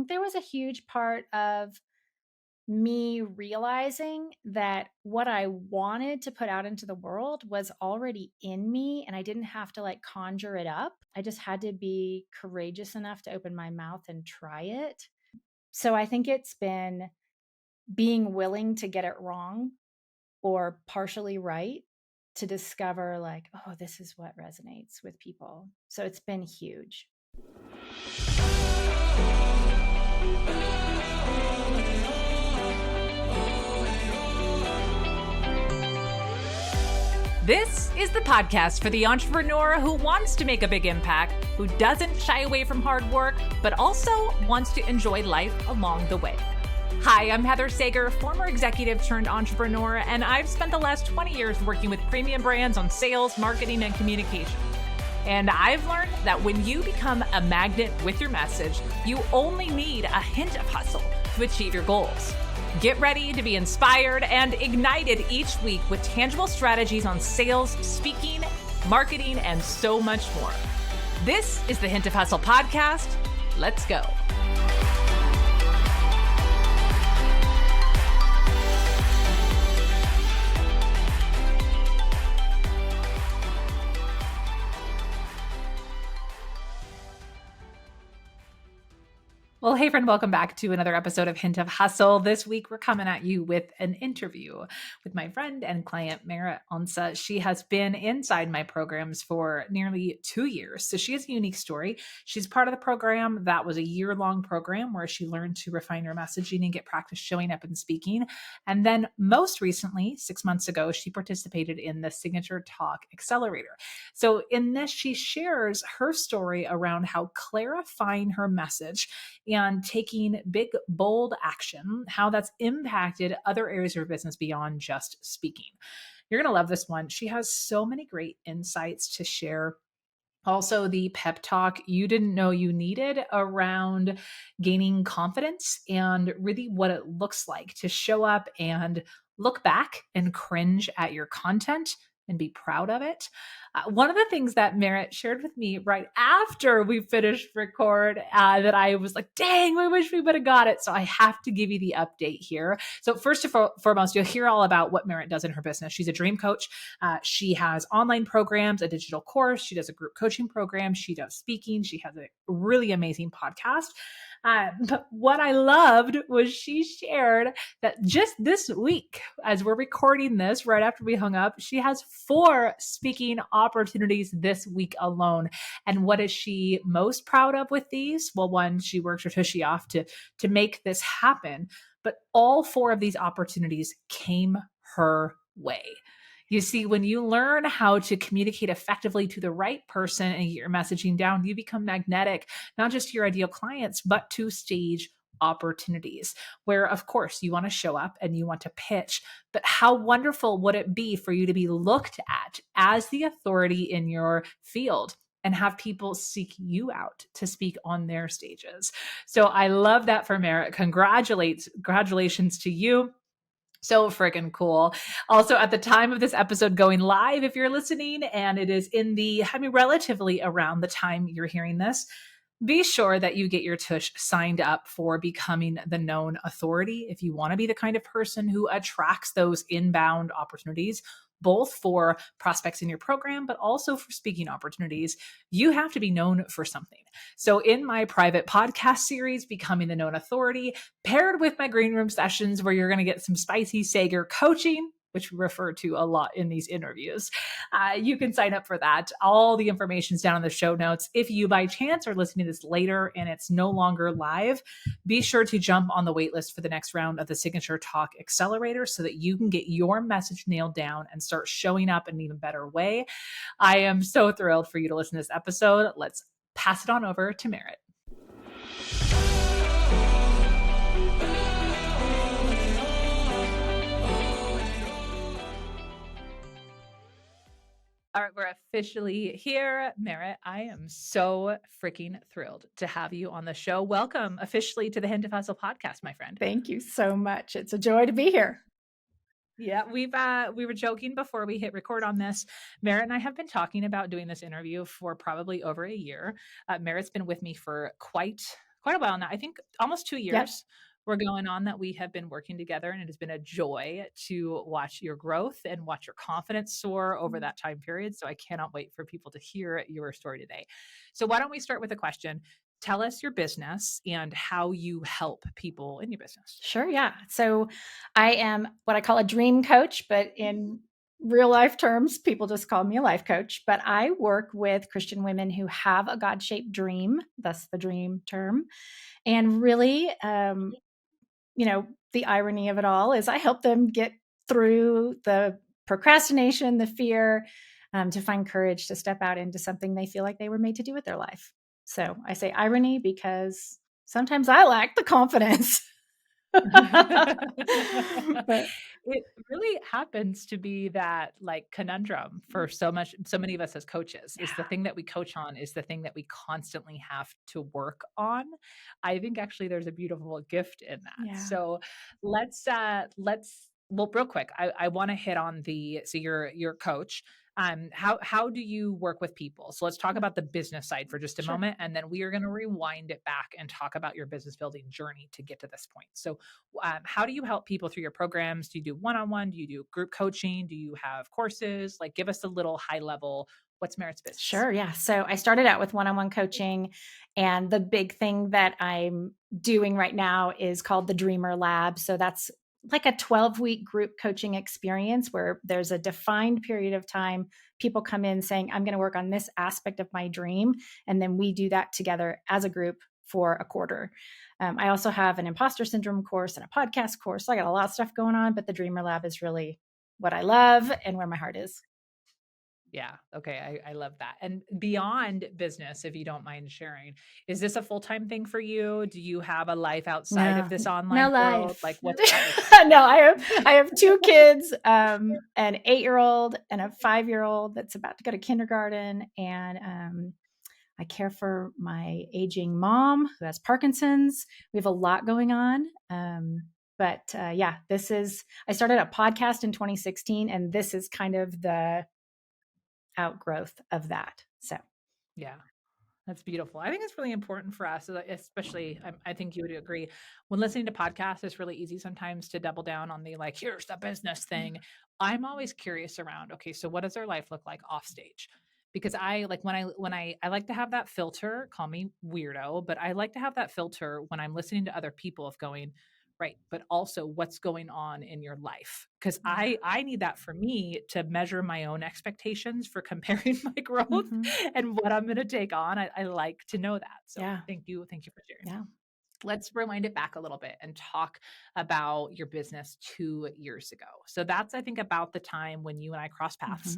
there was a huge part of me realizing that what I wanted to put out into the world was already in me and I didn't have to like conjure it up. I just had to be courageous enough to open my mouth and try it. So I think it's been being willing to get it wrong or partially right to discover like, oh, this is what resonates with people. So it's been huge. This is the podcast for the entrepreneur who wants to make a big impact, who doesn't shy away from hard work, but also wants to enjoy life along the way. Hi, I'm Heather Sager, former executive turned entrepreneur, and I've spent the last 20 years working with premium brands on sales, marketing, and communication. And I've learned that when you become a magnet with your message, you only need a hint of hustle to achieve your goals. Get ready to be inspired and ignited each week with tangible strategies on sales, speaking, marketing, and so much more. This is the Hint of Hustle podcast. Let's go. Well, hey friend, welcome back to another episode of Hint of Hustle. This week, we're coming at you with an interview with my friend and client, Merritt Onsa. She has been inside my programs for nearly 2 years. So she has a unique story. She's part of the program that was a year-long program where she learned to refine her messaging and get practice showing up and speaking. And then most recently, 6 months ago, she participated in the Signature Talk Accelerator. So in this, she shares her story around how clarifying her message and taking big, bold action, how that's impacted other areas of her business beyond just speaking. You're going to love this one. She has so many great insights to share. Also, the pep talk you didn't know you needed around gaining confidence and really what it looks like to show up and look back and cringe at your content and be proud of it. One of the things that Merritt shared with me right after we finished record that I was like, dang, I wish we would have got it. So I have to give you the update here. So first and foremost, you'll hear all about what Merritt does in her business. She's a dream coach. She has online programs, a digital course. She does a group coaching program. She does speaking. She has a really amazing podcast. But what I loved was she shared that just this week, as we're recording this right after we hung up, she has 4 speaking opportunities this week alone. And what is she most proud of with these? Well, one, she worked her tushy off to make this happen, but all 4 of these opportunities came her way. You see, when you learn how to communicate effectively to the right person and get your messaging down, you become magnetic, not just to your ideal clients, but to stage opportunities where, of course, you want to show up and you want to pitch. But how wonderful would it be for you to be looked at as the authority in your field and have people seek you out to speak on their stages? So I love that for Merritt. Congratulations to you. So freaking cool. Also, at the time of this episode going live, if you're listening, and it is relatively around the time you're hearing this, be sure that you get your tush signed up for becoming the known authority. If you want to be the kind of person who attracts those inbound opportunities, both for prospects in your program, but also for speaking opportunities, you have to be known for something. So in my private podcast series, Becoming the Known Authority, paired with my green room sessions where you're going to get some spicy Sager coaching, which we refer to a lot in these interviews, you can sign up for that. All the information is down in the show notes. If you by chance are listening to this later and it's no longer live, be sure to jump on the waitlist for the next round of the Signature Talk Accelerator so that you can get your message nailed down and start showing up in an even better way. I am so thrilled for you to listen to this episode. Let's pass it on over to Merritt. All right, we're officially here. Merritt, I am so freaking thrilled to have you on the show. Welcome officially to the Hint of Hustle podcast, my friend. Thank you so much. It's a joy to be here. Yeah, we were joking before we hit record on this. Merritt and I have been talking about doing this interview for probably over a year. Merritt's been with me for quite quite a while now. I think almost 2 Yep. years we're going on that we have been working together, and it has been a joy to watch your growth and watch your confidence soar over that time period. So I cannot wait for people to hear your story today. So why don't we start with a question? Tell us your business and how you help people in your business. Sure. Yeah. So I am what I call a dream coach, but in real life terms, people just call me a life coach. But I work with Christian women who have a God shaped dream, thus the dream term. And really, the irony of it all is I help them get through the procrastination, the fear, to find courage to step out into something they feel like they were made to do with their life. So I say irony because sometimes I lack the confidence. But It really happens to be that like conundrum for so many of us as coaches is the yeah, thing that we coach on is the thing that we constantly have to work on. I think actually there's a beautiful gift in that. yeah, So let's well real quick, I want to hit on the so you're a coach. How do you work with people? So let's talk yeah, about the business side for just a sure. moment, and then we are going to rewind it back and talk about your business building journey to get to this point. So how do you help people through your programs? Do you do one-on-one? Do you do group coaching? Do you have courses? Like give us a little high level. What's Merritt's business? Sure. Yeah. So I started out with one on one coaching. And the big thing that I'm doing right now is called the Dreamer Lab. So that's like a 12-week group coaching experience where there's a defined period of time. People come in saying, I'm going to work on this aspect of my dream. And then we do that together as a group for a quarter. I also have an imposter syndrome course and a podcast course. So I got a lot of stuff going on, but the Dreamer Lab is really what I love and where my heart is. Yeah. Okay. I love that. And beyond business, if you don't mind sharing, is this a full-time thing for you? Do you have a life outside of No, this no online world? life. Like what's that look like? No, Yeah. I have two kids, an 8-year-old and a 5-year-old that's about to go to kindergarten, and I care for my aging mom who has Parkinson's. We have a lot going on. But yeah, I started a podcast in 2016, and this is kind of the outgrowth of that. So, Yeah. That's beautiful. I think it's really important for us, especially I think you would agree. When listening to podcasts, it's really easy sometimes to double down on the like, here's the business thing. I'm always curious around, okay, so what does their life look like off stage? Because I like when I like to have that filter, call me weirdo, but I like to have that filter when I'm listening to other people of going, right, but also what's going on in your life. Because yeah. I need that for me to measure my own expectations for comparing my growth Hmm. and what I'm going to take on. I like to know that. So Yeah. thank you for sharing. Yeah. Let's rewind it back a little bit and talk about your business 2 years ago. So that's I think about the time when you and I crossed paths.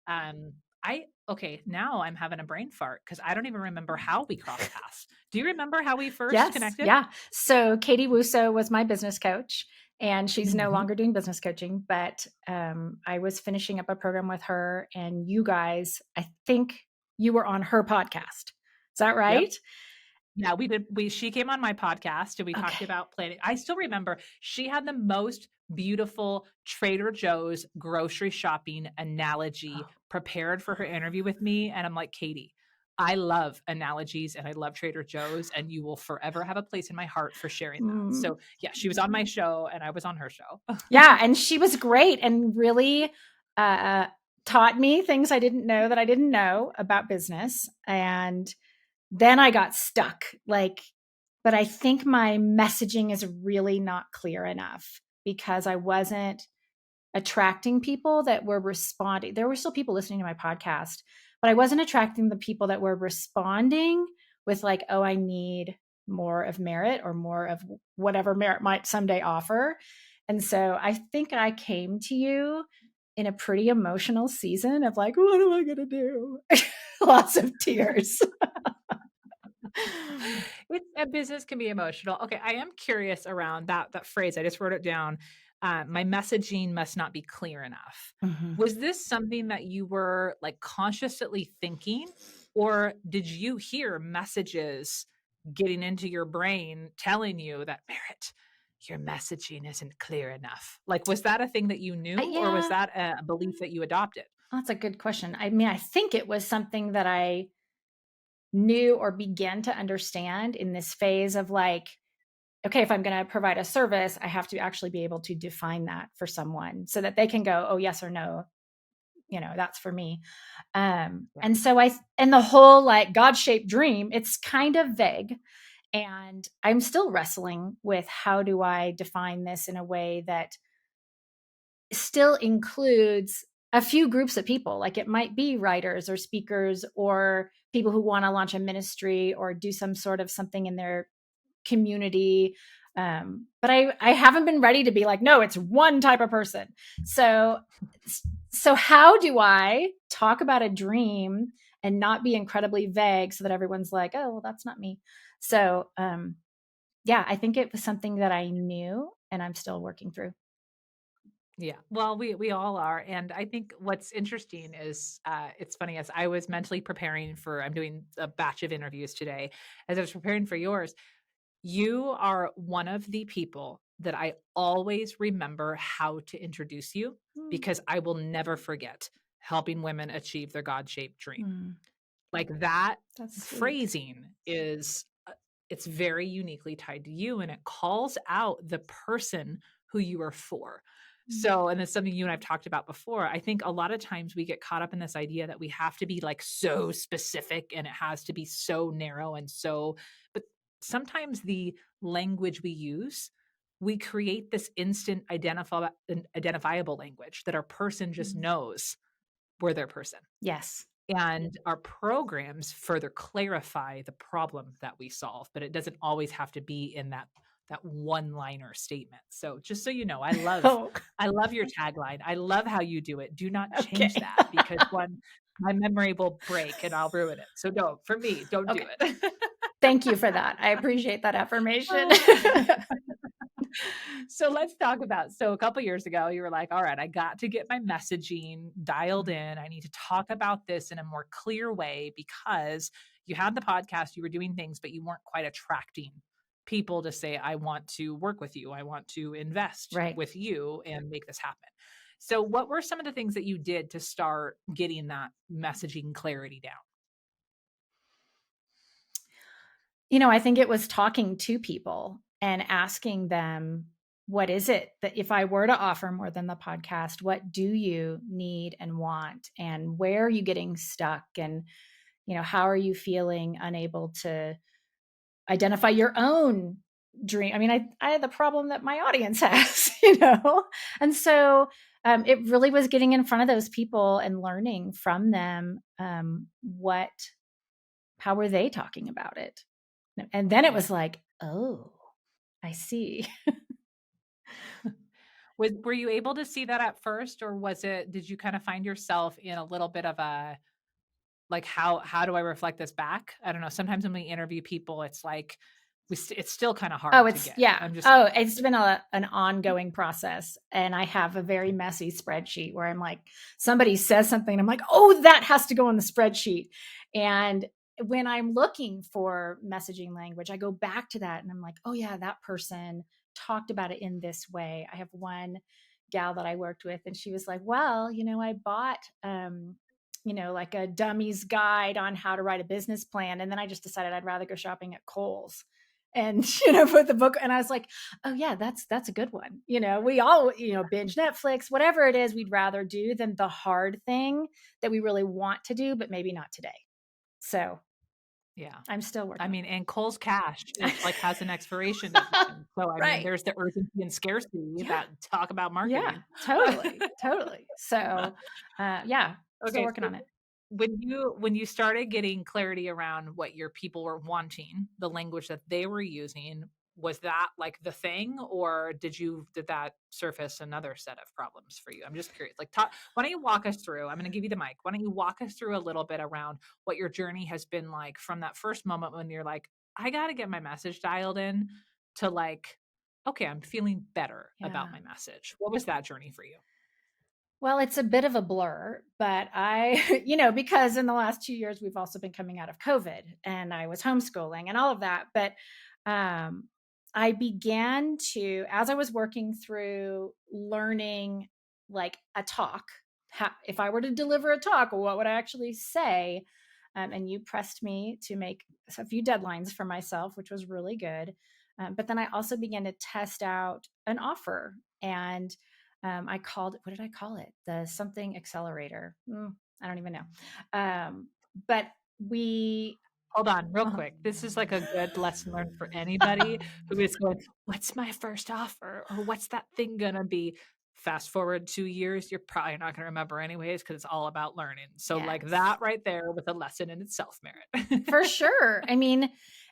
Hmm. Um, I okay now I'm having a brain fart because I don't even remember how we crossed paths. Do you remember how we first Yes. connected? Yeah. So Katie Wuso was my business coach, and she's no Mhm. longer doing business coaching, but I was finishing up a program with her, and you guys, I think you were on her podcast. Is that Yep. right? Yeah, we did. She came on my podcast and we talked Okay. about planning. I still remember she had the most beautiful Trader Joe's grocery shopping analogy Oh. prepared for her interview with me. And I'm like, Katie, I love analogies and I love Trader Joe's, and you will forever have a place in my heart for sharing that. Mm. So, yeah, she was on my show and I was on her show. Yeah. And she was great and really uh, taught me things I didn't know that I didn't know about business. And then I got stuck. But I think my messaging is really not clear enough because I wasn't attracting people that were responding. There were still people listening to my podcast, but I wasn't attracting the people that were responding with, like, oh, I need more of Merritt or more of whatever Merritt might someday offer. And so I think I came to you in a pretty emotional season of like, what am I going to do? Lots of tears. It's a business can be emotional. Okay, I am curious around that phrase. I just wrote it down. My messaging must not be clear enough. Mhm. Was this something that you were like consciously thinking, or did you hear messages getting into your brain telling you that Merritt, your messaging isn't clear enough? Like, was that a thing that you knew, or was Yeah, that a belief that you adopted? that's a good question. I mean, I think it was something that I knew or begin to understand in this phase of like, okay, if I'm going to provide a service, I have to actually be able to define that for someone so that they can go, oh, yes or no, that's for me. Yeah. And so and the whole like God-shaped dream, it's kind of vague. And I'm still wrestling with how do I define this in a way that still includes a few groups of people. Like it might be writers or speakers or people who want to launch a ministry or do some sort of something in their community. But I haven't been ready to be like, no, it's one type of person. So how do I talk about a dream and not be incredibly vague so that everyone's like, oh, well, that's not me. So yeah, I think it was something that I knew and I'm still working through. Yeah. Well, we all are. And I think what's interesting is it's funny as I was mentally preparing for I'm doing a batch of interviews today. As I was preparing for yours, you are one of the people that I always remember how to introduce you Mm, because I will never forget helping women achieve their God-shaped dream. mm, Like that that's sweet. phrasing is it's very uniquely tied to you and it calls out the person who you are for. Mm, So, and it's something you and I've talked about before. I think a lot of times we get caught up in this idea that we have to be like so specific and it has to be so narrow and so, but sometimes the language we use, we create this instant identifiable language that our person just mm. knows we're their person. Yes. And our programs further clarify the problem that we solve, but it doesn't always have to be in that one-liner statement. So just so you know, Oh, I love your tagline. I love how you do it. Do not change okay. that because one my memory will break and I'll ruin it. So don't for me, don't do Okay. it. Thank you for that. I appreciate that affirmation. So let's talk about so a couple years ago you were like, all right, I got to get my messaging dialed Mm, in. I need to talk about this in a more clear way because you had the podcast, you were doing things, but you weren't quite attracting people to say, I want to work with you, I want to invest right. with you and make this happen. So what were some of the things that you did to start getting that messaging clarity down? I think it was talking to people and asking them, what is it that if I were to offer more than the podcast, what do you need and want? And where are you getting stuck? And, how are you feeling unable to identify your own dream? I mean, I had the problem that my audience has, And so it really was getting in front of those people and learning from them how were they talking about it? And then it Yeah. was like, oh, I see. Were you able to see that at first, or did you kind of find yourself in a little bit of a like how do I reflect this back? I don't know. Sometimes when we interview people, it's like it's still kind of Oh, hard to it's get. yeah. I'm just Oh, it's been an ongoing process. And I have a very messy spreadsheet where I'm like, somebody says something, I'm like, oh, that has to go on the spreadsheet. And when I'm looking for messaging language, I go back to that and I'm like, oh yeah, that person talked about it in this way. I have one gal that I worked with, and she was like, well, I bought like a dummy's guide on how to write a business plan. And then I just decided I'd rather go shopping at Kohl's and put the book. And I was like, oh yeah, that's a good one. We all binge Netflix, whatever it is we'd rather do than the hard thing that we really want to do, but maybe not today. So yeah. I'm still I working mean, and Kohl's Cash is like has an expiration deadline. So I mean, right. there's the urgency and scarcity Yeah. that talk about Yeah, marketing. totally. So yeah, still Okay, working so on it. when you started getting clarity around what your people were wanting, the language that they were using, was that like the thing, or did that surface another set of problems for you? I'm just curious. Like, why don't you walk us through? I'm going to give you the mic. Why don't you walk us through a little bit around what your journey has been like from that first moment when you're like, I got to get my message dialed in, to like, okay, I'm feeling better about Yeah. my message. What was that journey for you? Well, it's a bit of a blur, but because in the last 2 years, we've also been coming out of COVID and I was homeschooling and all of that. But um, I began to, as I was working through learning like a talk, if I were to deliver a talk, what would I actually say? And you pressed me to make a few deadlines for myself, which was really good. But then I also began to test out an offer, and I called, what did I call it? The something accelerator. I don't even know. But we, Hold on, real uh quick. This is like a good lesson learned for anybody who is going, "What's my first offer?" or "What's that thing gonna be?" Fast forward 2 years, you're probably not gonna remember anyways because it's all about learning. So, like, yes, that right there was a lesson in itself, for Merit. sure. I mean,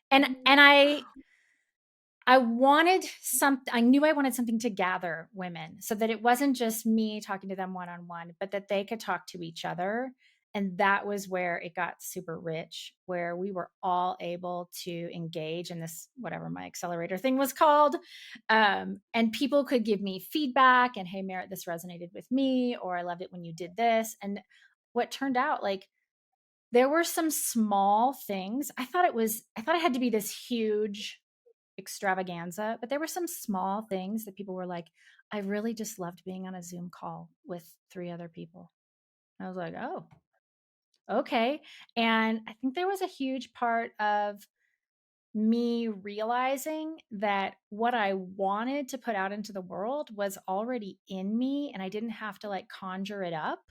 and I wanted something. I knew I wanted something to gather women so that it wasn't just me talking to them one on one, but that they could talk to each other. And that was where it got super rich, where we were all able to engage in this, whatever my accelerator thing was called. And people could give me feedback and, hey, Merritt, this resonated with me, or I loved it when you did this. And what turned out, like, there were some small things. I thought it had to be this huge extravaganza, but there were some small things that people were like, I really just loved being on a Zoom call with three other people. I was like, oh, okay. And I think there was a huge part of me realizing that what I wanted to put out into the world was already in me, and I didn't have to like conjure it up.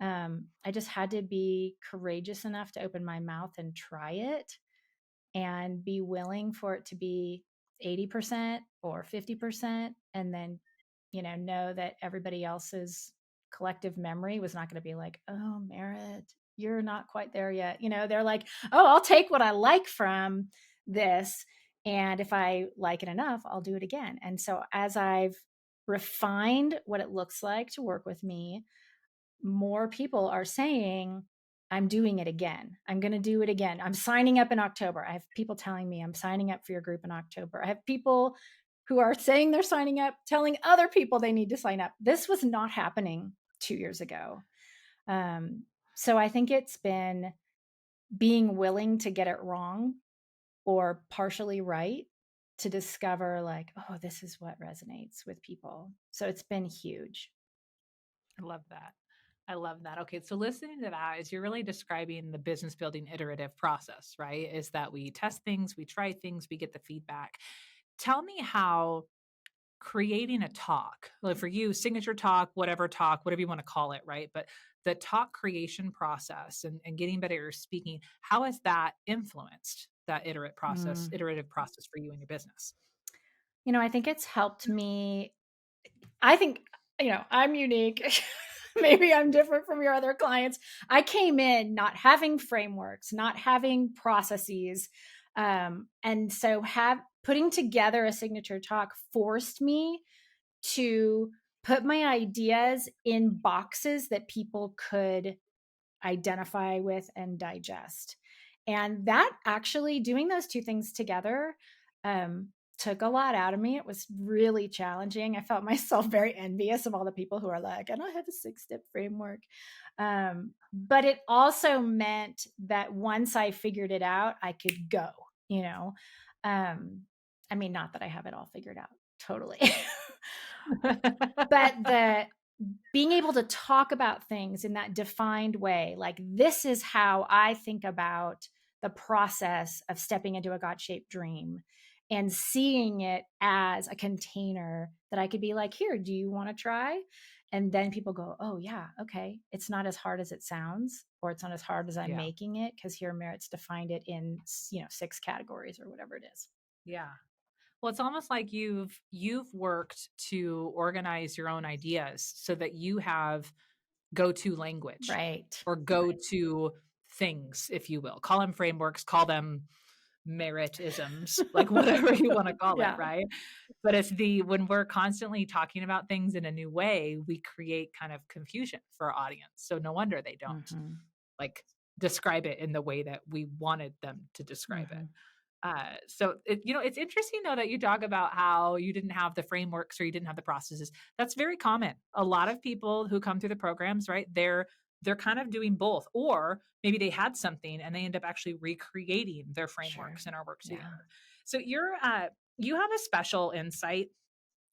I just had to be courageous enough to open my mouth and try it, and be willing for it to be 80% or 50%, and then know that everybody else's collective memory was not going to be like, oh, Merritt, you're not quite there yet. They're like, oh, I'll take what I like from this, and if I like it enough, I'll do it again. And so as I've refined what it looks like to work with me, more people are saying, I'm doing it again. I'm going to do it again. I'm signing up in October. I have people telling me I'm signing up for your group in October. I have people who are saying they're signing up, telling other people they need to sign up. This was not happening 2 years ago. So I think it's been being willing to get it wrong or partially right to discover, like, oh, this is what resonates with people. So it's been huge. I love that. I love that. Okay, so listening to that is you're really describing the business building iterative process, right? Is that we test things, we try things, we get the feedback. Tell me how creating a talk, like for you, signature talk, whatever you want to call it, right? But the talk creation process and getting better at your speaking, how has that influenced that Mm. iterative process for you and your business? I think it's helped me. I think, I'm unique. Maybe I'm different from your other clients. I came in not having frameworks, not having processes. And so putting together a signature talk forced me to put my ideas in boxes that people could identify with and digest. And that actually, doing those two things together, um, took a lot out of me. It was really challenging. I felt myself very envious of all the people who are like, I don't have a 6-step framework. But it also meant that once I figured it out, I could go, you know. Um, I mean, not that I have it all figured out totally. But the being able to talk about things in that defined way, like, this is how I think about the process of stepping into a God-shaped dream, and seeing it as a container that I could be like, here, do you want to try? And then people go, oh yeah, okay, it's not as hard as it sounds, or it's not as hard as I'm Yeah. making it, because here Merritt's defined it in 6 categories or whatever it is. Yeah. Well, it's almost like you've worked to organize your own ideas so that you have go-to language Right. or go-to things, if you will. Call them frameworks, call them merit-isms, like whatever you want to call it, Yeah. right? But it's when we're constantly talking about things in a new way, we create kind of confusion for our audience. So no wonder they don't Mm-hmm. like describe it in the way that we wanted them to describe it. Mm-hmm. It's interesting though that you talk about how you didn't have the frameworks or you didn't have the processes. That's very common. A lot of people who come through the programs, right? They're kind of doing both, or maybe they had something and they end up actually recreating their Sure. frameworks in our work Yeah. together. So you have a special insight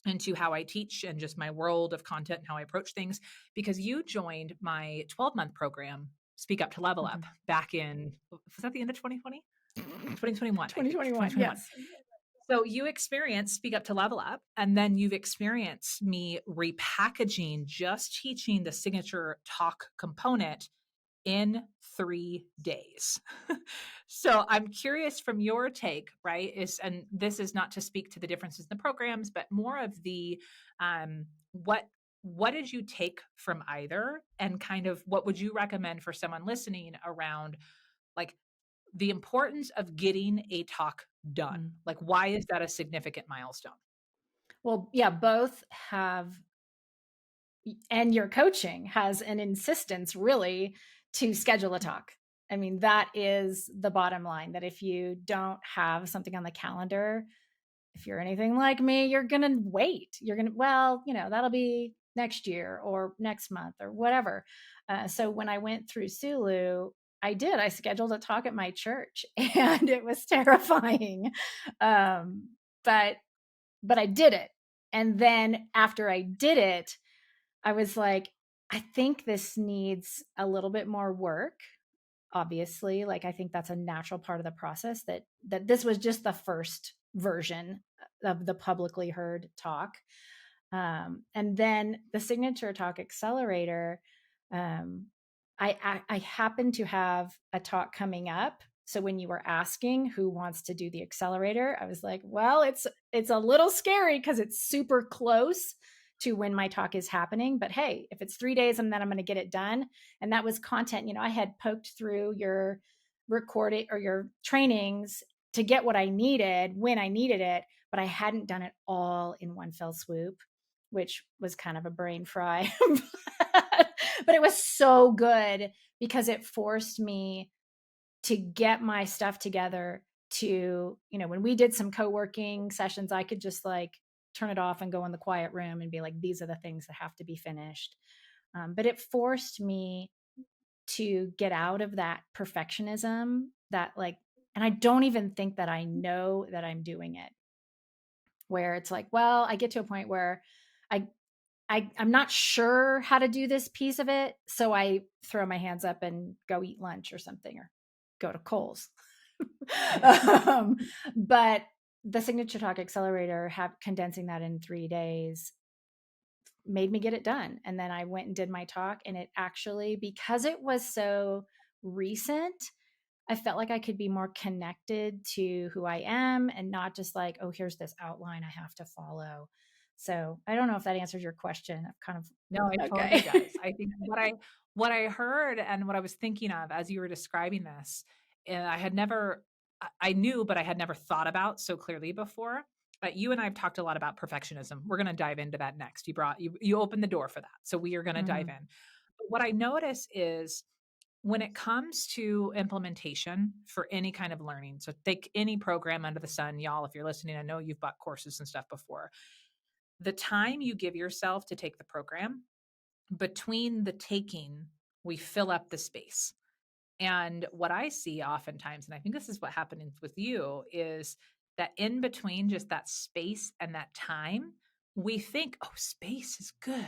into how I teach and just my world of content and how I approach things because you joined my 12-month program Speak Up to Level Mhm. Up back in, was that the end of 2020? 2021, I think. 2021, 2021. yes. So you experienced Speak Up to Level Up, and then you've experienced me repackaging, just teaching the signature talk component in 3 days. So I'm curious from your take, right? And this is not to speak to the differences in the programs, but more of the um, what what did you take from either, and kind of what would you recommend for someone listening around like the importance of getting a talk done? Mm. Like, why is that a significant milestone? Well, yeah, both have, and your coaching has an insistence really to schedule a talk. I mean, that is the bottom line, that if you don't have something on the calendar, if you're anything like me, you're going to wait. You're going to, well, that'll be next year or next month or whatever. So when I went through Sulu, I scheduled a talk at my church and it was terrifying. Um, but, but I did it. And then after I did it, I was like, I think this needs a little bit more work. Obviously, like I think that's a natural part of the process, that this was just the first version of the publicly heard talk. And then the signature talk accelerator, um, I happen to have a talk coming up. So when you were asking who wants to do the accelerator, I was like, well, it's a little scary because it's super close to when my talk is happening. But hey, if it's 3 days and then I'm going to get it done. And that was content, I had poked through your recording or your trainings to get what I needed when I needed it, but I hadn't done it all in one fell swoop, which was kind of a brain fry. But it was so good because it forced me to get my stuff together to, when we did some co-working sessions, I could just like turn it off and go in the quiet room and be like, these are the things that have to be finished. But it forced me to get out of that perfectionism, that like, and I don't even think that I know that I'm doing it, where it's like, well, I get to a point where I I'm not sure how to do this piece of it, so I throw my hands up and go eat lunch or something, or go to Kohl's. um, but the Signature Talk Accelerator, condensing that in 3 days, made me get it done. And then I went and did my talk, and it actually, because it was so recent, I felt like I could be more connected to who I am and not just like, oh, here's this outline I have to follow. So I don't know if that answers your question. I've kind No, it of, totally okay. does. I think what I heard and what I was thinking of as you were describing this, and I had never I knew, but I had never thought about so clearly before. But you and I have talked a lot about perfectionism. We're going to dive into that next. You opened the door for that. So we are going to dive Mhm. in. But what I notice is when it comes to implementation for any kind of learning, so take any program under the sun, y'all, if you're listening, I know you've bought courses and stuff before. The time you give yourself to take the program, between the taking, we fill up the space. And what I see oftentimes, and I think this is what happened with you, is that in between just that space and that time, we think, oh, space is good.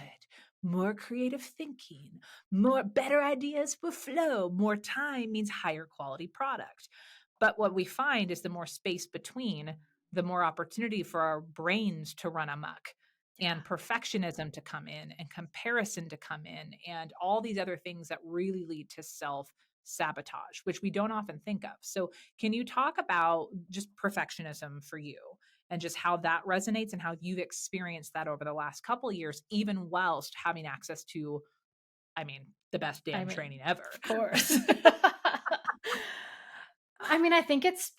More creative thinking, more better ideas will flow. More time means higher quality product. But what we find is the more space between, the more opportunity for our brains to run amok Yeah. and perfectionism to come in and comparison to come in and all these other things that really lead to self sabotage, which we don't often think of. So, can you talk about just perfectionism for you and just how that resonates and how you've experienced that over the last couple of years, even whilst having access to, I mean, the best I damn mean, training ever? of course. I mean, I think it's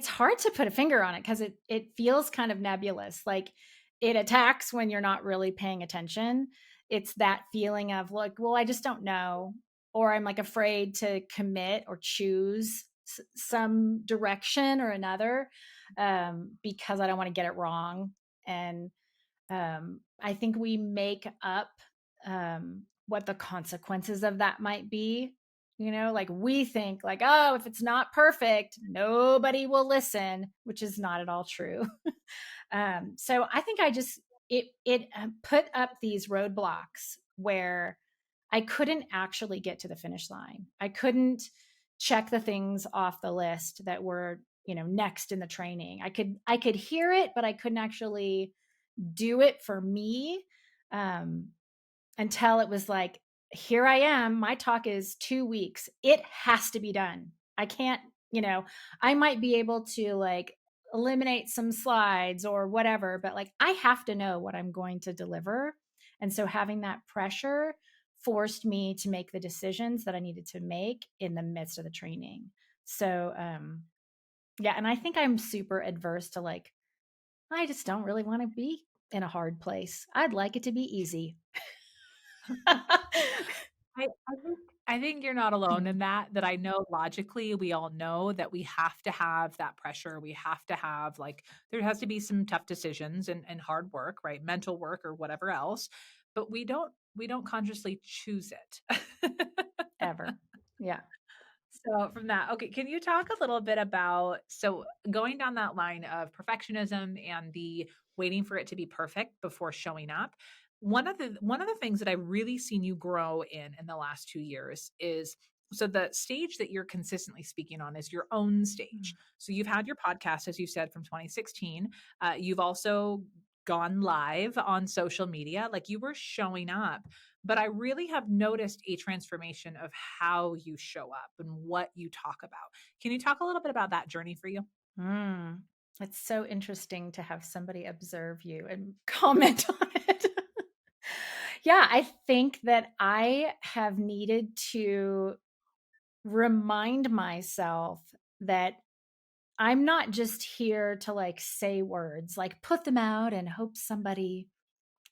hard to put a finger on it because it feels kind of nebulous. Like it attacks when you're not really paying attention. It's that feeling of like, well, I just don't know, or I'm like afraid to commit or choose some direction or another, because I don't want to get it wrong. And I think we make up what the consequences of that might be. Like we think like, oh, if it's not perfect, nobody will listen, which is not at all true. So I think I just it put up these roadblocks where I couldn't actually get to the finish line. I couldn't check the things off the list that were, next in the training. I could hear it, but I couldn't actually do it for me, um, until it was like, here I am. My talk is 2 weeks. It has to be done. I can't, I might be able to like eliminate some slides or whatever, but like I have to know what I'm going to deliver. And so having that pressure forced me to make the decisions that I needed to make in the midst of the training. So, yeah. And I think I'm super adverse to like, I just don't really want to be in a hard place. I'd like it to be easy. I think you're not alone in that I know logically we all know that we have to have that pressure. We have to have like there has to be some tough decisions and hard work, right? Mental work or whatever else, but we don't consciously choose it. Ever. Yeah. So from that, okay, can you talk a little bit about so going down that line of perfectionism and the waiting for it to be perfect before showing up? One of the things that I've really seen you grow in the last 2 years is so the stage that you're consistently speaking on is your own stage. Mm. So you've had your podcast, as you said, from 2016. You've also gone live on social media, like you were showing up, but I really have noticed a transformation of how you show up and what you talk about. Can you talk a little bit about that journey for you? Mm. It's so interesting to have somebody observe you and comment on it. Yeah, I think that I have needed to remind myself that I'm not just here to like say words, like put them out and hope somebody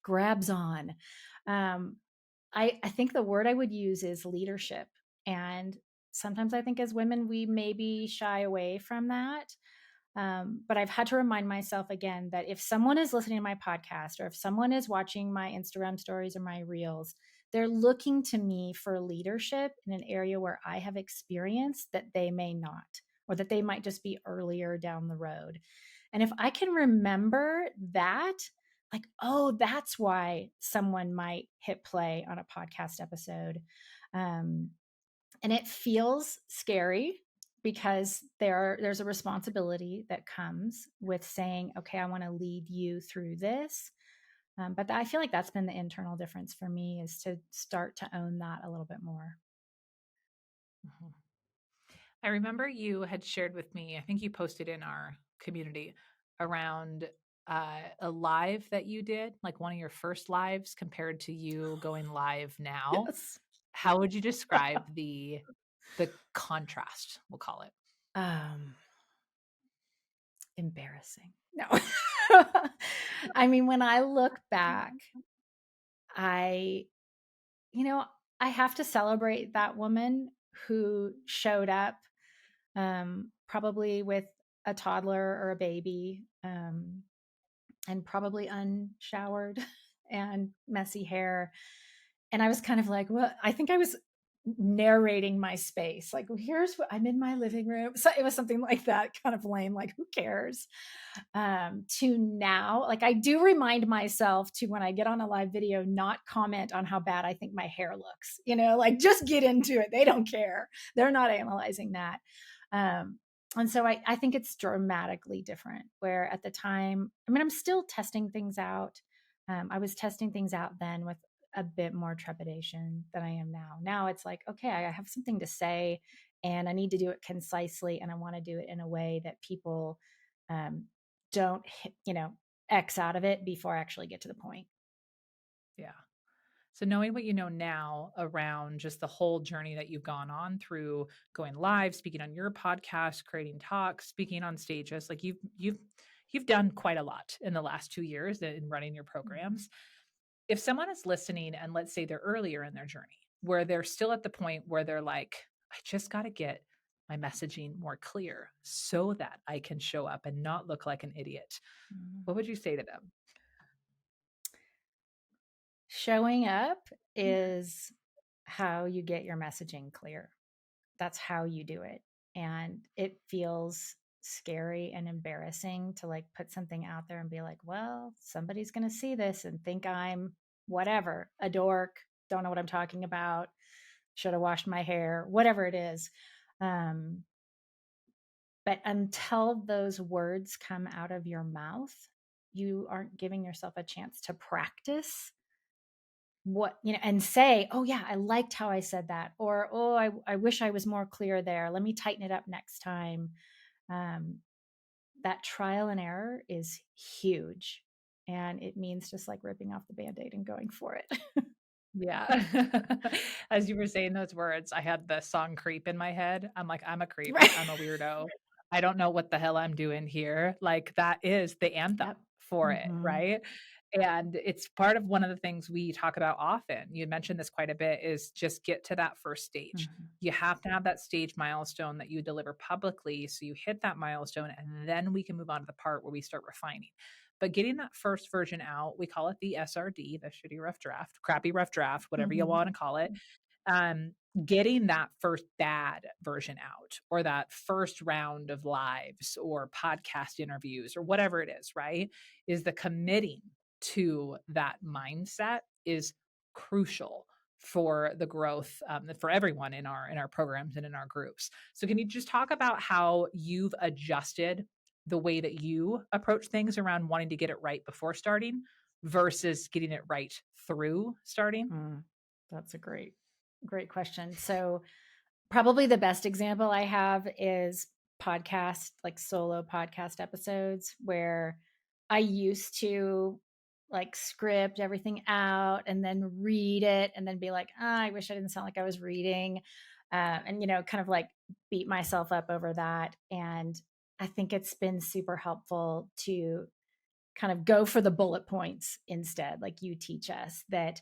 grabs on. Um, I think the word I would use is leadership. And sometimes I think as women, we maybe shy away from that. But I've had to remind myself again that if someone is listening to my podcast or if someone is watching my Instagram stories or my reels, they're looking to me for leadership in an area where I have experience that they may not, or that they might just be earlier down the road. And if I can remember that, like, oh, that's why someone might hit play on a podcast episode. Um, and it feels scary because there's a responsibility that comes with saying, okay, I want to lead you through this. But I feel like that's been the internal difference for me, is to start to own that a little bit more. Mhm. I remember you had shared with me, I think you posted in our community around a live that you did, like one of your first lives compared to you going live now. Yes. How would you describe the contrast, we'll call it? um Embarrassing. No. I mean, when I look back, I you know I have to celebrate that woman who showed up, probably with a toddler or a baby, and probably unshowered and messy hair. And I was kind of like, well, I think I was narrating my space. Like, well, here's what I'm in my living room. So it was something like that, kind of lame, like, who cares? To now, like, I do remind myself to, when I get on a live video, not comment on how bad I think my hair looks, like just get into it. They don't care. They're not analyzing that. Um, and so I think it's dramatically different, where at the time, I mean, I'm still testing things out. I was testing things out then with a bit more trepidation than I am now. Now it's like, okay, I have something to say and I need to do it concisely. And I want to do it in a way that people, um, don't hit, X out of it before I actually get to the point. Yeah. So knowing what you know now around just the whole journey that you've gone on through going live, speaking on your podcast, creating talks, speaking on stages, like you've done quite a lot in the last 2 years in running your Mhm. programs. If someone is listening and let's say they're earlier in their journey, where they're still at the point where they're like, I just got to get my messaging more clear so that I can show up and not look like an idiot. Mhm. What would you say to them? Showing up is how you get your messaging clear. That's how you do it. And it feels scary and embarrassing to like put something out there and be like, well, somebody's going to see this and think I'm whatever, a dork. don't know what I'm talking about, should have washed my hair, whatever it is. Um, but until those words come out of your mouth, you aren't giving yourself a chance to practice what, and say, oh, yeah, I liked how I said that. Or, oh, I wish I was more clear there. Let me tighten it up next time. Um, that trial and error is huge. And it means just like ripping off the Band-Aid and going for it. Yeah. As you were saying those words, I had the song Creep in my head. I'm like, I'm a creep. Right. I'm a weirdo. I don't know what the hell I'm doing here. Like that is the anthem Yep. for it, Mm-hmm. right? And it's part of one of the things we talk about often. You mentioned this quite a bit is just get to that first stage. Mm-hmm. You have to have that stage milestone that you deliver publicly. So you hit that milestone and then we can move on to the part where we start refining. But getting that first version out, we call it the SRD, the shitty rough draft, crappy rough draft, whatever you Mm-hmm. want to call it. Getting that first bad version out or that first round of lives or podcast interviews or whatever it is, right? Is the committing to that mindset is crucial for the growth for everyone in our programs and in our groups. So can you just talk about how you've adjusted the way that you approach things around wanting to get it right before starting versus getting it right through starting? That's a great question. So probably the best example I have is podcast, like solo podcast episodes where I used to like script everything out and then read it and then be like, I wish I didn't sound like I was reading. And, kind of like beat myself up over that. And I think it's been super helpful to kind of go for the bullet points instead, like you teach us that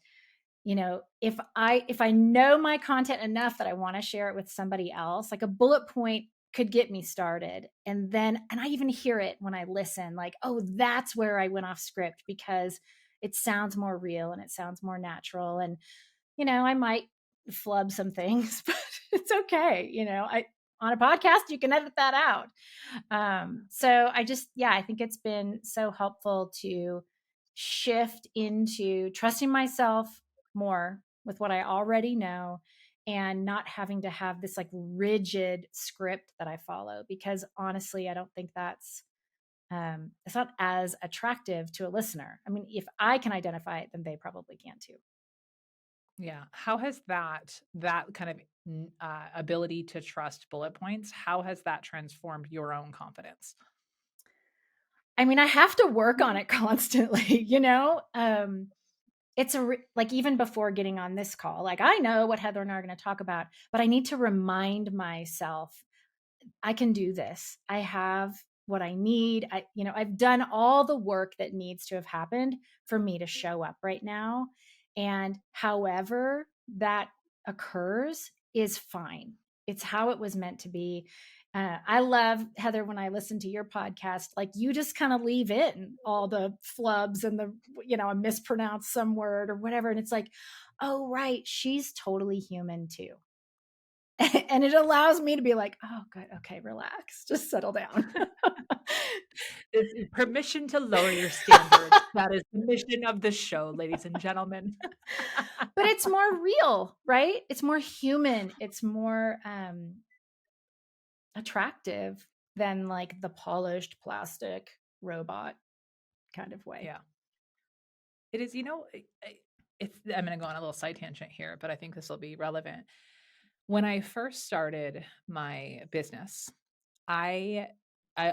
if I know my content enough that I want to share it with somebody else, like a bullet point could get me started. And I even hear it when I listen, like, oh, that's where I went off script because it sounds more real and it sounds more natural. And, I might flub some things, but it's okay. I on a podcast, you can edit that out. So I think it's been so helpful to shift into trusting myself more with what I already know and not having to have this like rigid script that I follow because honestly, I don't think it's not as attractive to a listener. I mean, if I can identify it, then they probably can too. Yeah. How has that kind of ability to trust bullet points, how has that transformed your own confidence? I mean, I have to work on it constantly, it's like even before getting on this call, like I know what Heather and I are going to talk about, but I need to remind myself I can do this. I have what I need. I've done all the work that needs to have happened for me to show up right now. And however that occurs is fine. It's how it was meant to be. I love, Heather, when I listen to your podcast, like you just kind of leave in all the flubs and I mispronounce some word or whatever. And it's like, oh, right. She's totally human too. And it allows me to be like, oh, good. Okay, relax. Just settle down. This is permission to lower your standards. That is the mission of the show, ladies and gentlemen. But it's more real, right? It's more human. It's more attractive than like the polished plastic robot kind of way. Yeah. It is, I'm going to go on a little side tangent here, but I think this will be relevant. When I first started my business, I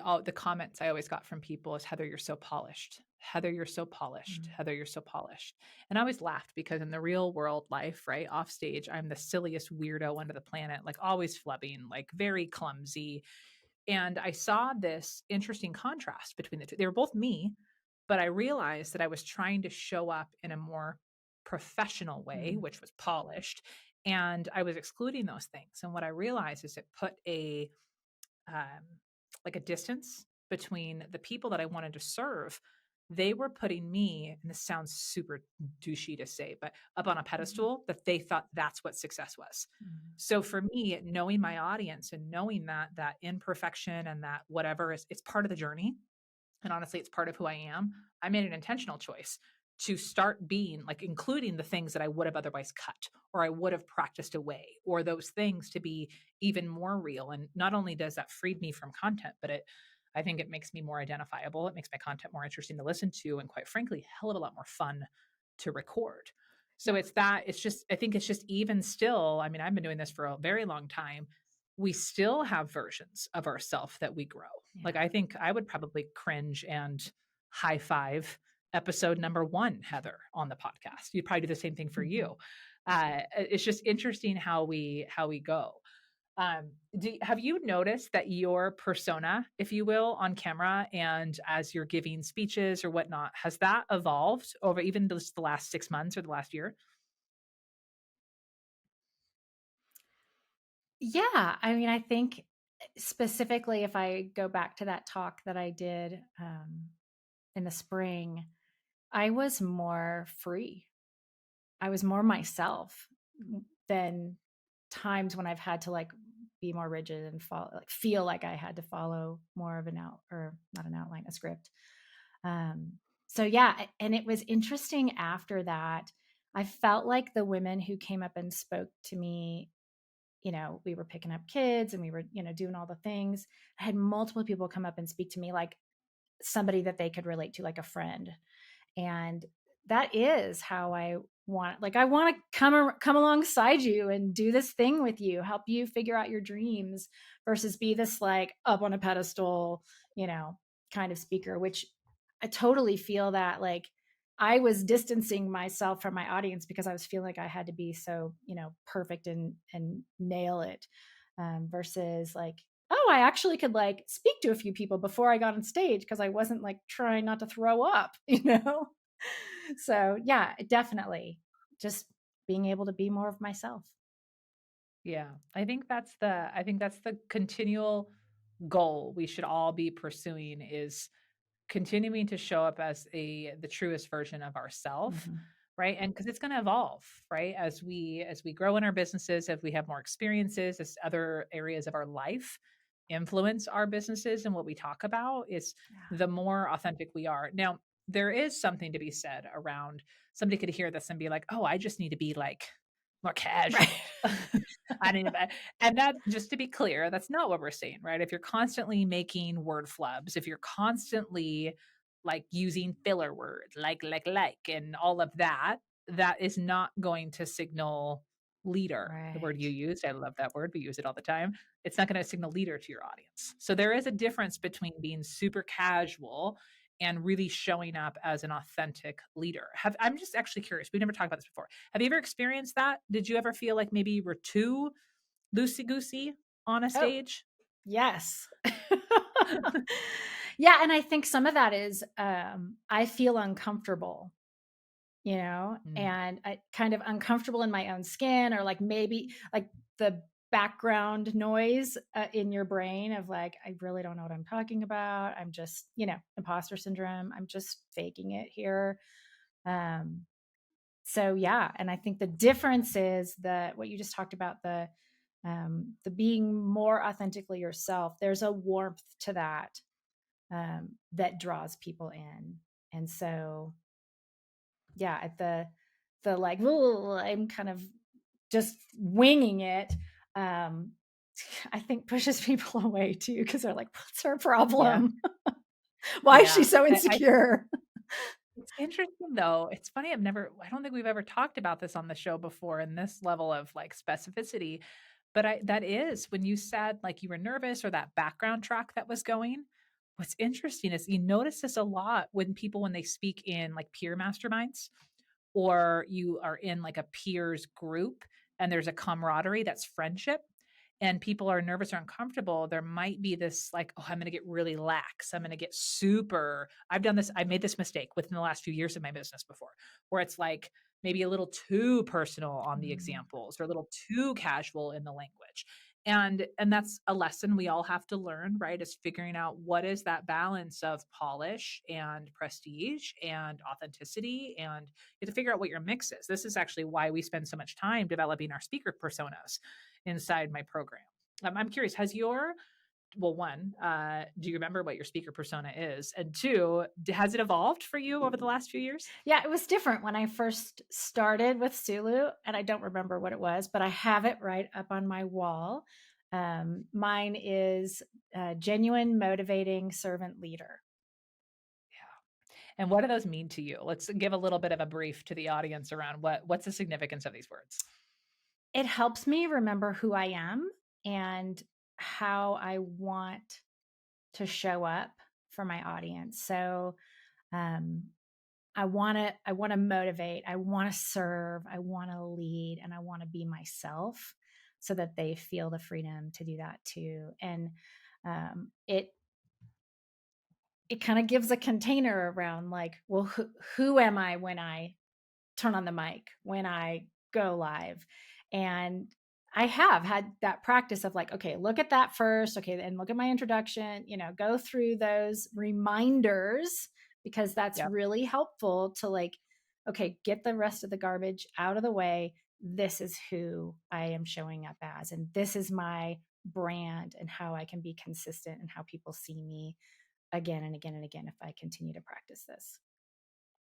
all the comments I always got from people is, Heather, you're so polished. Heather, you're so polished. Mm. Heather, you're so polished. And I always laughed because in the real world life, right, off stage, I'm the silliest weirdo under the planet, like always flubbing, like very clumsy. And I saw this interesting contrast between the two. They were both me, but I realized that I was trying to show up in a more professional way, Mm. which was polished, and I was excluding those things. And what I realized is it put like a distance between the people that I wanted to serve. They were putting me, and this sounds super douchey to say, but up on a pedestal that they thought that's what success was. Mm. So for me, knowing my audience and knowing that imperfection and that whatever is, it's part of the journey. And honestly, it's part of who I am. I made an intentional choice to start being like including the things that I would have otherwise cut or I would have practiced away, or those things to be even more real. And not only does that free me from content, but I think it makes me more identifiable. It makes my content more interesting to listen to, and quite frankly, a hell of a lot more fun to record. So Yeah. it's just, I think it's just even still, I mean, I've been doing this for a very long time. We still have versions of ourselves that we grow. Like, Yeah. I think I would probably cringe and high five episode number 1, Heather, on the podcast. You'd probably do the same thing for Mhm. you. It's just interesting how we go. Have you noticed that your persona, if you will, on camera and as you're giving speeches or whatnot, has that evolved over even the last 6 months or the last year? Yeah, I mean, I think specifically if I go back to that talk that I did in the spring, I was more free. I was more myself than times when I've had to like be more rigid and follow, like feel like I had to follow more of an out or not an outline, a script. Um, so yeah, and it was interesting after that. I felt like the women who came up and spoke to me, we were picking up kids and we were, doing all the things. I had multiple people come up and speak to me like somebody that they could relate to, like a friend. And that is how I want to come alongside you and do this thing with you, help you figure out your dreams versus be this like up on a pedestal, you know, kind of speaker, which I totally feel that like I was distancing myself from my audience because I was feeling like I had to be so, perfect and nail it. Versus like, oh, I actually could like speak to a few people before I got on stage because I wasn't like trying not to throw up, So yeah, definitely just being able to be more of myself. Yeah, I think that's the continual goal we should all be pursuing, is continuing to show up as the truest version of ourself, Mhm. right? And because it's going to evolve, right? As we grow in our businesses, as we have more experiences, as other areas of our life influence our businesses and what we talk about, is Yeah. the more authentic we are. Now, there is something to be said around, somebody could hear this and be like, "Oh, I just need to be like more Right. casual." I need to, and that, just to be clear, that's not what we're saying, right? If you're constantly making word flubs, if you're constantly like using filler words like, and all of that, that is not going to signal leader. The word Right. you used, I love that word. We use it all the time. It's not going to signal leader to your audience. So there is a difference between being super casual and really showing up as an authentic leader. I'm just actually curious. We never talked about this before. Have you ever experienced that? Did you ever feel like maybe you were too loosey goosey on a Oh, stage? yes. Yeah, and I think some of that is I feel uncomfortable, Mm, and I kind of uncomfortable in my own skin, or like maybe like the background noise in your brain of like, I really don't know what I'm talking about. I'm just, imposter syndrome. I'm just faking it here. Um, so yeah, and I think the difference is that what you just talked about, the being more authentically yourself. There's a warmth to that that draws people in, and so yeah, at the like, "Ooh, I'm kind of just winging it." Um, I think pushes people away too because they're like, "What's her yeah, problem? Why is she yeah. so I insecure?" It's interesting though. It's funny, I don't think we've ever talked about this on the show before in this level of like specificity, but that is when you said like you were nervous, or that background track that was going. What's interesting is you notice this a lot when people, when they speak in like peer masterminds, or you are in like a peers group and there's a camaraderie that's friendship, and people are nervous or uncomfortable, there might be this like, oh, I'm going to get really lax. I'm going to get super. I've made this mistake within the last few years of my business before, where it's like maybe a little too personal on the Mm, examples, or a little too casual in the language. And that's a lesson we all have to learn, right? Is figuring out what is that balance of polish and prestige and authenticity, and you have to figure out what your mix is. This is actually why we spend so much time developing our speaker personas inside my program. I'm curious, has your well, one, do you remember what your speaker persona is? And two, has it evolved for you over the last few years? Yeah, it was different when I first started with Sulu, and I don't remember what it was, but I have it right up on my wall. Mine is genuine, motivating servant leader. And what do those mean to you? Let's give a little bit of a brief to the audience around what's the significance of these words. It helps me remember who I am and how I want to show up for my audience. So um, I want to motivate, I want to serve, I want to lead, and I want to be myself so that they feel the freedom to do that too. And it kind of gives a container around like, well, who am I when I turn on the mic, when I go live? And I have had that practice of like, okay, look at that first. Okay. And look at my introduction, go through those reminders because that's Yep. really helpful to like, okay, get the rest of the garbage out of the way. This is who I am showing up as, and this is my brand and how I can be consistent and how people see me again and again and again if I continue to practice this.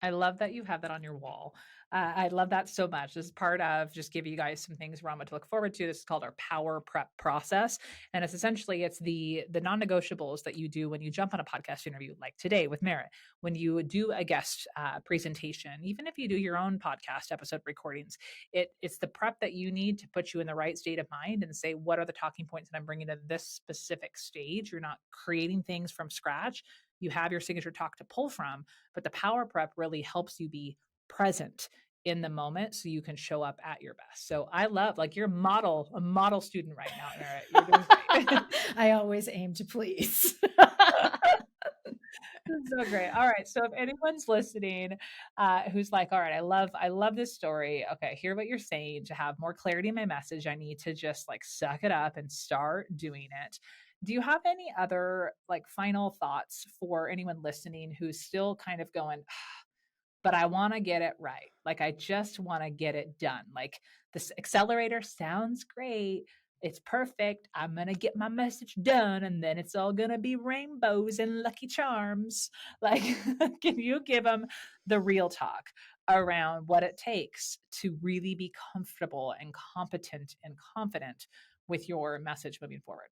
I love that you have that on your wall. I love that so much. This is part of just give you guys some things around what to look forward to. This is called our power prep process, and it's the non-negotiables that you do when you jump on a podcast interview, like today with Merritt. When you do a guest presentation, even if you do your own podcast episode recordings, it's the prep that you need to put you in the right state of mind and say what are the talking points that I'm bringing to this specific stage. You're not creating things from scratch. You have your signature talk to pull from, but the power prep really helps you be present in the moment so you can show up at your best. So I love like you're a model student right now, Merritt. You're doing great. I always aim to please. So great. All right. So if anyone's listening, who's like, all right, I love this story. Okay, hear what you're saying. To have more clarity in my message, I need to just like suck it up and start doing it. Do you have any other like final thoughts for anyone listening who's still kind of going, but I want to get it right. Like I just want to get it done. Like this accelerator sounds great. It's perfect. I'm going to get my message done and then it's all going to be rainbows and lucky charms. Like can you give them the real talk around what it takes to really be comfortable and competent and confident with your message moving forward?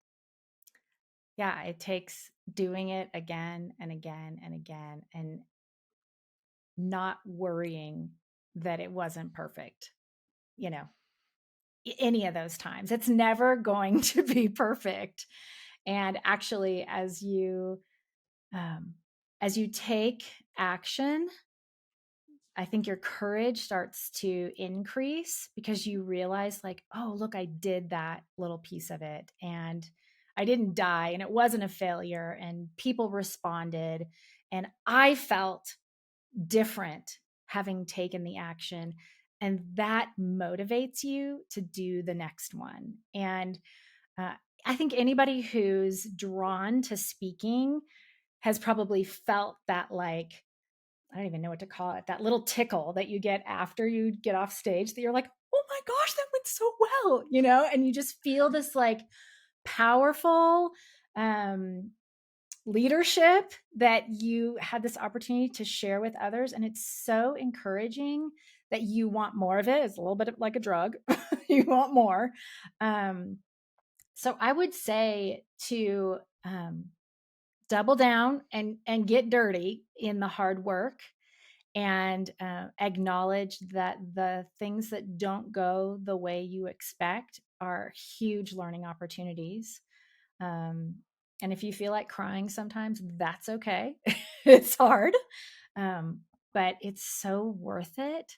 Yeah, it takes doing it again and again and again and not worrying that it wasn't perfect, you know, any of those times. It's never going to be perfect. And actually, as you take action, I think your courage starts to increase because you realize, like, oh, look, I did that little piece of it and I didn't die and it wasn't a failure and people responded and I felt different having taken the action. And that motivates you to do the next one. And uh, I think anybody who's drawn to speaking has probably felt that, like, I don't even know what to call it, that little tickle that you get after you get off stage that you're like, oh my gosh, that went so well, and you just feel this like powerful um, leadership that you had this opportunity to share with others. And it's so encouraging that you want more of it. It's a little bit like a drug, you want more. So I would say to double down and get dirty in the hard work and acknowledge that the things that don't go the way you expect are huge learning opportunities. Um, and if you feel like crying sometimes, that's okay. It's hard, but it's so worth it.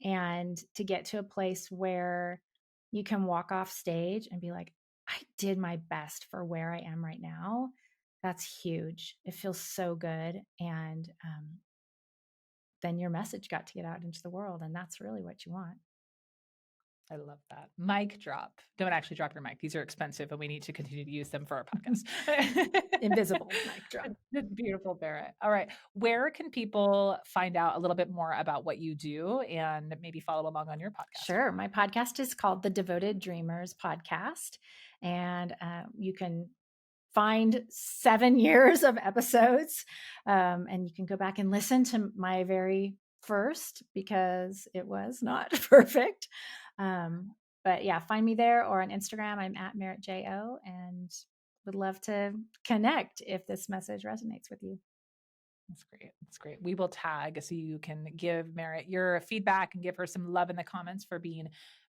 And to get to a place where you can walk off stage and be like, I did my best for where I am right now. That's huge. It feels so good. And then your message got to get out into the world. And that's really what you want. I love that. Mic drop. Don't actually drop your mic. These are expensive and we need to continue to use them for our podcast. Invisible mic drop. Beautiful, Barrett. All right. Where can people find out a little bit more about what you do and maybe follow along on your podcast? Sure. My podcast is called the Devoted Dreamers Podcast. And you can find 7 years of episodes. And you can go back and listen to my very first, because it was not perfect. But yeah, find me there or on Instagram. I'm at Merritt JO, and would love to connect if this message resonates with you. That's great. That's great. We will tag so you can give Merritt your feedback and give her some love in the comments for being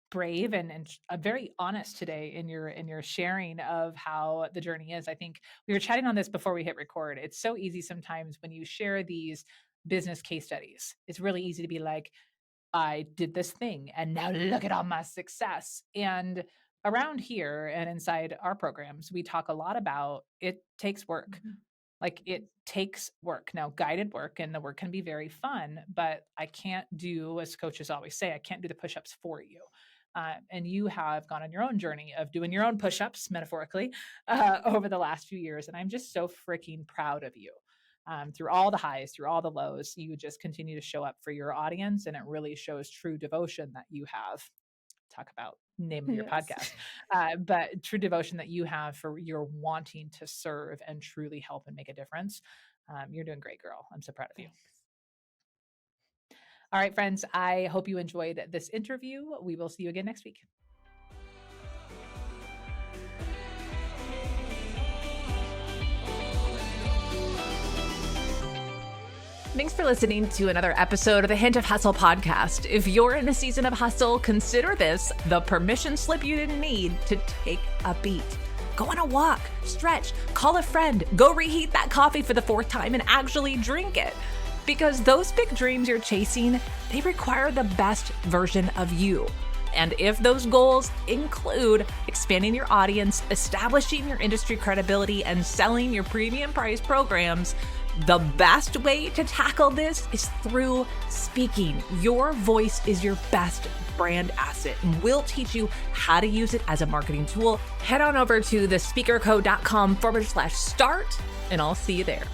brave and very honest today in your sharing of how the journey is. I think we were chatting on this before we hit record. It's so easy sometimes when you share these business case studies. It's really easy to be like, I did this thing and now look at all my success. And around here and inside our programs, we talk a lot about it takes work. Like it takes work. Now, guided work and the work can be very fun, but I can't do, as coaches always say, I can't do the push-ups for you. And you have gone on your own journey of doing your own push-ups, metaphorically, over the last few years. And I'm just so freaking proud of you. Through all the highs, through all the lows, you just continue to show up for your audience. And it really shows true devotion that you have. Talk about name of your podcast, but true devotion that you have for your wanting to serve and truly help and make a difference. You're doing great, girl. I'm so proud of you. All right, friends, I hope you enjoyed this interview. We will see you again next week. Thanks for listening to another episode of the Hint of Hustle podcast. If you're in a season of hustle, consider this the permission slip you didn't need to take a beat. Go on a walk, stretch, call a friend, go reheat that coffee for the 4th time and actually drink it. Because those big dreams you're chasing, they require the best version of you. And if those goals include expanding your audience, establishing your industry credibility, and selling your premium price programs, the best way to tackle this is through speaking. Your voice is your best brand asset, and we'll teach you how to use it as a marketing tool. Head on over to thespeakercode.com/start, and I'll see you there.